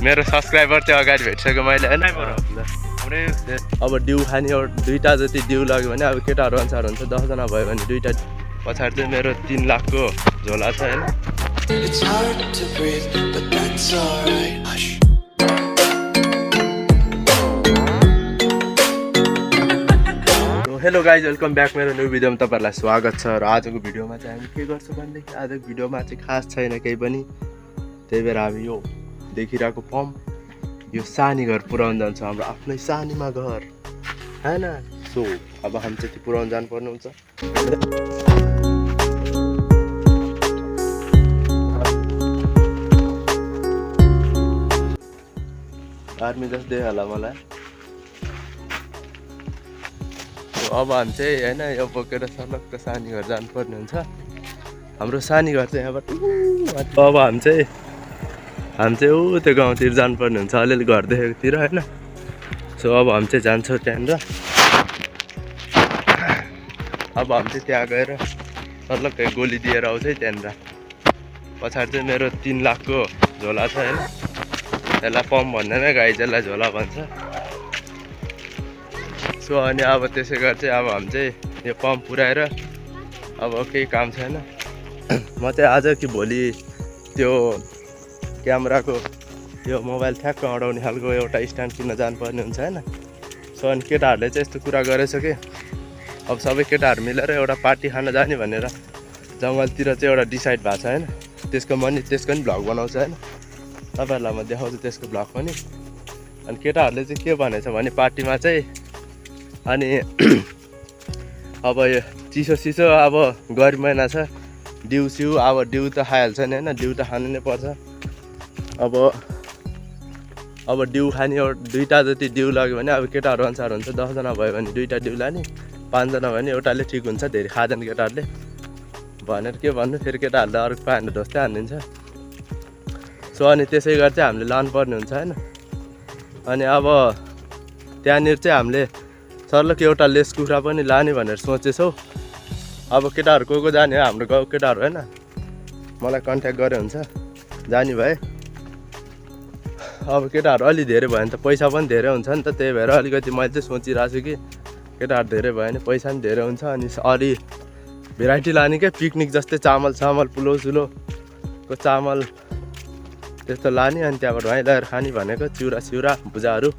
मेरो सब्सक्राइबर चाहिँ अगाडि भेटिसक्यो मैले होइन। अब डिउ खाने दुईवटा जति डिउ लग्यो भने अब केटाहरू अनुसार हुन्छ, 10 जना भयो भने दुईवटा। पछाडि चाहिँ मेरो 3 लाखको झोला छ होइन। हेलो गाइज, वेलकम ब्याक मेरो न्यू भिडियोमा तपाईँहरूलाई स्वागत छ। र आजको भिडियोमा चाहिँ हामी के गर्छौँ भनेदेखि आजको भिडियोमा चाहिँ खास छैन केही पनि, त्यही भएर हामी यो देखिरहेको पम्प यो सानी घर पुऱ्याउनु जान्छौँ, हाम्रो आफ्नै सानीमा घर होइन। सो अब हामी चाहिँ त्यो पुऱ्याउनु जानुपर्ने हुन्छ। आर्मी जस्तै होला मलाई। अब हामी चाहिँ होइन यो बोकेर सर्लक्क सानी घर जानुपर्ने हुन्छ। हाम्रो सानी घर चाहिँ यहाँबाट अब हामी चाहिँ ऊ त्यो गाउँतिर जानुपर्ने हुन्छ, अलिअलि घर देखेकोतिर होइन। सो अब हामी चाहिँ जान्छौँ त्यहाँनिर। अब हामी चाहिँ त्यहाँ गएर सर्लक्कै गोली दिएर आउँछ है त्यहाँनिर। पछाडि चाहिँ मेरो 3 लाखको झोला छ होइन। त्यसलाई पम्प भन्दैन, गाई त्यसलाई झोला भन्छ। सो अनि अब त्यसै गरी चाहिँ अब हामी चाहिँ यो पम्प पुऱ्याएर अब केही काम छैन। म चाहिँ आज कि भोलि त्यो क्यामेराको यो मोबाइल ठ्याक्क अडाउने खालको एउटा स्ट्यान्ड किन्न जानुपर्ने हुन्छ होइन। सो अनि केटाहरूले चाहिँ यस्तो कुरा गरेछ कि अब सबै केटाहरू मिलेर एउटा पार्टी खान जाने भनेर जङ्गलतिर चाहिँ एउटा डिसाइड भएको छ होइन। त्यसको पनि भ्लग बनाउँछ होइन, तपाईँहरूलाई म देखाउँछु त्यसको भ्लग पनि। अनि केटाहरूले चाहिँ के भनेछ भने पार्टीमा चाहिँ अनि अब यो चिसो अब गर्मी महिना छ, डिउ अब डिउ त खाइहाल्छ नि होइन, डिउ त खानु नै पर्छ। अब डिउ खाने दुईवटा जति डिउ लग्यो भने अब केटाहरू अनुसार हुन्छ, 10 जना भयो भने दुईवटा डिउ लाने, 5 जना भयो भने एउटाले ठिक हुन्छ। धेरै खाँदैन केटाहरूले भनेर के भन्नु, फेरि केटाहरूले अर्को पाएन ढोस्दै हानिदिन्छ। सो अनि त्यसै गरी चाहिँ हामीले लानुपर्ने हुन्छ होइन। अनि अब त्यहाँनिर चाहिँ हामीले सर्लक एउटा लेस कुखुरा पनि लाने भनेर सोचेछौँ। अब केटाहरू को जाने हो, हाम्रो गाउँ केटाहरू होइन, मलाई कन्ट्याक्ट गरे हुन्छ जाने भए। अब केटाहरू अलि धेरै भयो भने त पैसा पनि धेरै हुन्छ नि त, त्यही भएर अलिकति मैले चाहिँ सोचिरहेको छु कि केटाहरू धेरै भयो भने पैसा पनि धेरै हुन्छ। अनि अलि भेराइटी लाने क्या, पिकनिक जस्तै चामल पुलाउ सुलोको चामल त्यस्तो लाने। अनि त्यहाँबाट भाइ लगेर खाने भनेको चिउरा भुजाहरू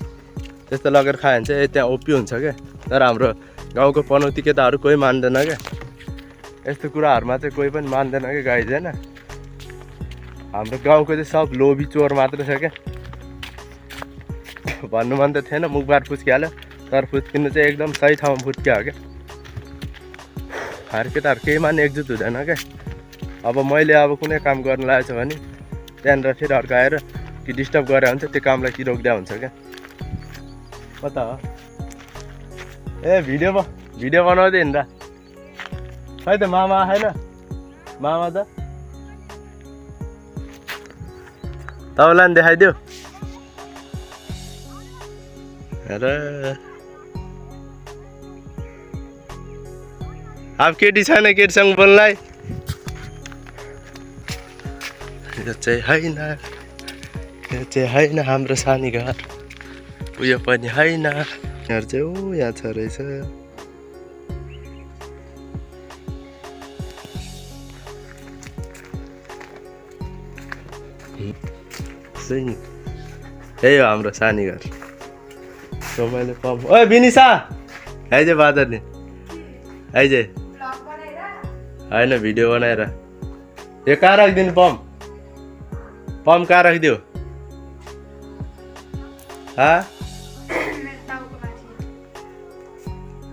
त्यस्तो लगेर खायो भने चाहिँ त्यहाँ ओपी हुन्छ क्या। तर हाम्रो गाउँको पनौती केटाहरू कोही मान्दैन क्या, यस्तो कुराहरूमा चाहिँ कोही पनि मान्दैन क्या गाइज होइन। हाम्रो गाउँको चाहिँ सब लोभी चोर मात्र छ क्या। भन्नु मन त थिएन, मुखबार फुस्किहाल्यो, तर फुस्किनु चाहिँ एकदम सही ठाउँमा फुस्क्यो क्या। हाम्रो केटाहरू केहीमा नि एकजुट हुँदैन क्या। अब मैले अब कुनै काम गर्नु लागेको छ भने त्यहाँनिर फेरि अर्को आएर कि डिस्टर्ब गरे हुन्छ, त्यो कामलाई कि रोक्दा हुन्छ क्या। कता हो ए भिडियो बनाउँदै हिँड्दा खै त मामा आएन, मामा त तपाईँलाई नि देखाइदियो र। अब केटी छैन, केटीसँग बोल्नलाई यो चाहिँ होइन हाम्रो सानी घर, उयो पनि होइन। यहाँ चाहिँ ऊ यहाँ छ रहेछ। यही हो हाम्रो सानी घर। सो मैले पम्प ओ बिनिसा आइज बादरले आइज होइन भिडियो बनाएर यो कहाँ राखिदिनु, पम्प कहाँ राखिदियो?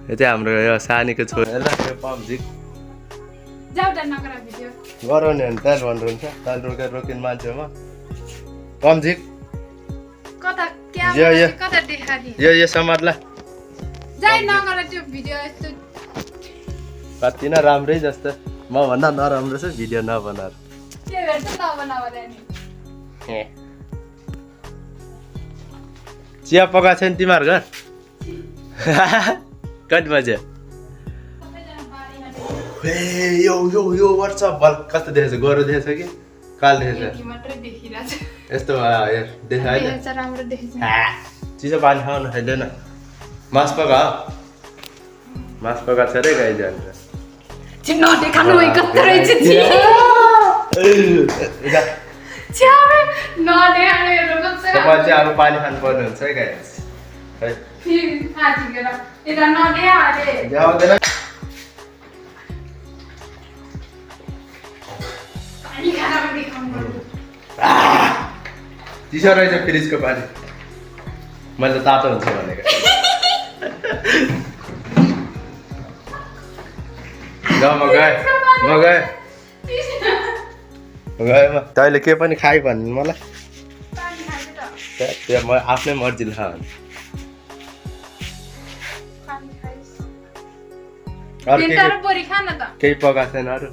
यो चाहिँ हाम्रो यो सानीको छोरा ल, यो पम्प झिक गराउने भने त्यहाँ भन्नुहुन्छ, त्यहाँ रोकिनु मान्छेमा पम्प झिक यो समाजलाई कति न राम्रै जस्तो, म भन्दा नराम्रो छ भिडियो नबनाएर। चिया पकाएको छ नि तिमीहरू घर? कति बजे? ए यो व्हाट्सएप बल कस्तो देखेछ, गोरो देखेछ कि काल देखेछ? यस्तो देखा देखेछ राम्रो देखेछ चिसो पानी खाउन खाइदैन मास पका छ रे गाई जान्छ चिन्न देखाउनु भएको रहेछ छि छ्यामे नदेखाउनु यो रोक्छ तपाईँ चाहिँ अब पानी खानु पर्ने हुन्छ है गाई है फिर खाजी गेर एदा नदेहा अरे जाउँदैन पानी खाना पनि देखाउनु चिसो रहेछ फ्रिजको पानी मैले तातो हुन्छ भनेको म गएँ तैँले के पनि खाइ भन्नु मलाई त्यो म आफ्नै मर्जीले खा केही पकाएको छैन अरू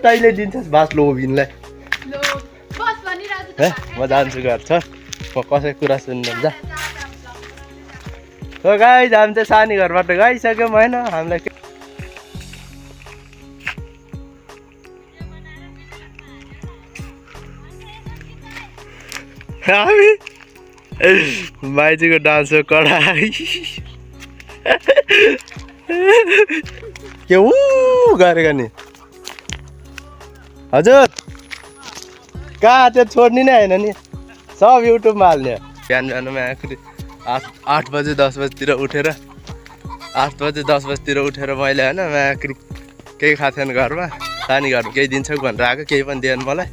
तैँले दिन्छस् बास लोभिनलाई म जान्छु घर छ म कसै कुरा सुन्नु जा हो गाई हामी चाहिँ सानी घरबाट गइसक्यौँ होइन हामीलाई हामी माइतीको डान्स हो कडाई के ऊ गरेको नि हजुर कहाँ त्यो छोड्ने नै होइन नि सब युट्युबमा हाल्ने बिहान बिहानमा आखिर 8 बजे 10 बजीतिर उठेर 8 बजे 10 बजीतिर उठेर मैले होइन आखिर केही खाएको थिएन घरमा सानी घरमा केही दिन्छ भनेर आएको केही पनि दिएन मलाई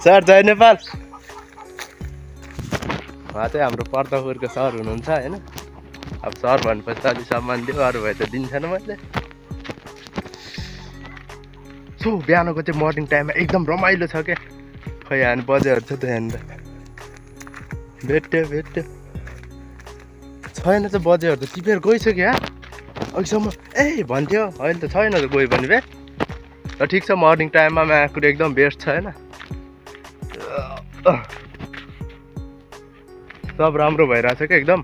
सर जय नेपाल उहाँ चाहिँ हाम्रो पर्दापुरको सर हुनुहुन्छ होइन अब सर भनेपछि अलिक सम्मान दियो अरू भए त दिन्थेन मैले सो बिहानको चाहिँ मर्निङ टाइममा एकदम रमाइलो छ क्या खै हामी बजेहरू छ त यहाँनिर भेट्यो छैन त बजेहरू त टिपेर गइसक्यो अघिसम्म ए भन्थ्यो अहिले त छैन त गयो भने र ठिक छ मर्निङ टाइममा मायाकुरो एकदम बेस्ट छ होइन सब राम्रो भइरहेछ क्या एकदम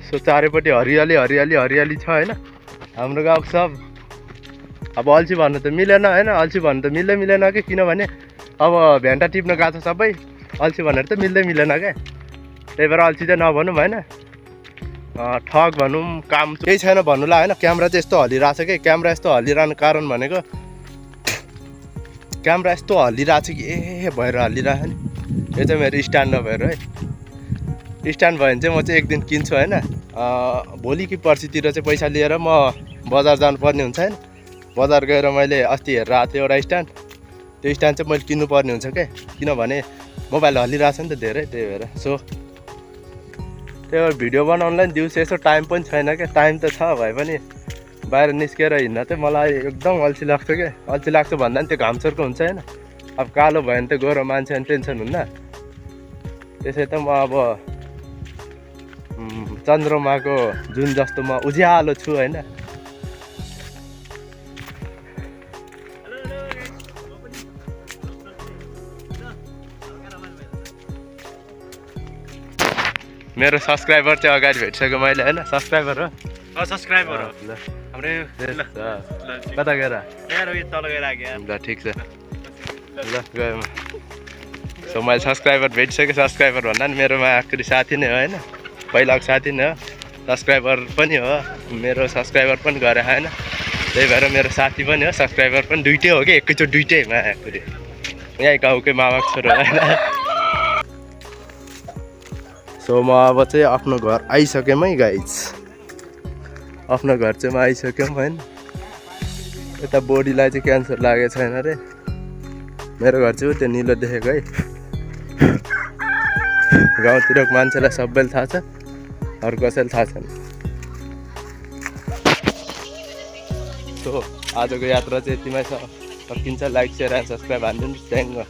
सो चारैपट्टि हरियाली छ होइन हाम्रो गाउँको सब अब अल्छी भन्नु त मिलेन होइन अल्छी भन्नु त मिल्दैन कि किनभने अब भेन्टा टिप्न गएको छ सबै अल्छी भनेर त मिल्दैन क्या त्यही भएर अल्छी चाहिँ नभनौँ होइन ठग भनौँ काम केही छैन भन्नुलाई होइन क्यामेरा चाहिँ यस्तो हल्लिरहेछ कि क्यामेरा यस्तो हल्लिरहनु कारण भनेको क्यामेरा यस्तो हल्लिरहेछ कि ए भएर हल्लिरहेछ नि यो चाहिँ मेरो स्ट्यान्ड नभएर है स्ट्यान्ड भयो भने चाहिँ म चाहिँ एक दिन किन्छु होइन भोलि कि पर्सितिर चाहिँ पैसा लिएर म बजार जानुपर्ने हुन्छ होइन बजार गएर मैले अस्ति हेरेर आएको थिएँ एउटा स्ट्यान्ड त्यो स्ट्यान्ड चाहिँ मैले किन्नुपर्ने हुन्छ क्या किनभने मोबाइल हल्लिरहेछ नि त धेरै त्यही भएर सो त्यो भिडियो बनाउनुलाई दिउँसो यसो टाइम पनि छैन क्या टाइम त छ भए पनि बाहिर निस्केर हिँड्न चाहिँ मलाई एकदम अल्छी लाग्छ क्या अल्छी लाग्छ भन्दा पनि त्यो घामसरको हुन्छ होइन अब कालो भयो भने त गएर मान्छे अनि टेन्सन हुन्न त्यसै त म अब चन्द्रमाको जुन जस्तो म उज्यालो छु होइन मेरो सब्सक्राइबर चाहिँ अगाडि भेटिसक्यो मैले होइन सब्सक्राइबर हो सब्सक्राइबर हो ल हाम्रो कता गएर तल गएर ल ठिक छ ल गएँ सो मैले सब्सक्राइबर भेटिसकेँ सब्सक्राइबर भन्दा नि मेरोमा आखिरी साथी नै हो होइन पहिलाको साथी नै हो सब्सक्राइबर पनि हो मेरो सब्सक्राइबर पनि गरेर होइन त्यही भएर मेरो साथी पनि हो सब्सक्राइबर पनि दुइटै हो कि एकैचोटि दुइटैमा आखिरी यहीँ गाउँकै मामाको छोरो होइन सो म अब चाहिँ आफ्नो घर आइसकेँ है गाइज आफ्नो घर चाहिँ म आइसक्यौँ होइन यता बोडीलाई चाहिँ क्यान्सर लागेको छैन अरे मेरो घर चाहिँ त्यो निलो देखेको है गाउँतिरको मान्छेलाई सबैले थाहा छ अरू कसैले थाहा छैन सो आजको यात्रा चाहिँ यतिमै छ सकिन्छ लाइक सेयर एन्ड सब्सक्राइब हानिदिनुहोस् थ्याङ्क यू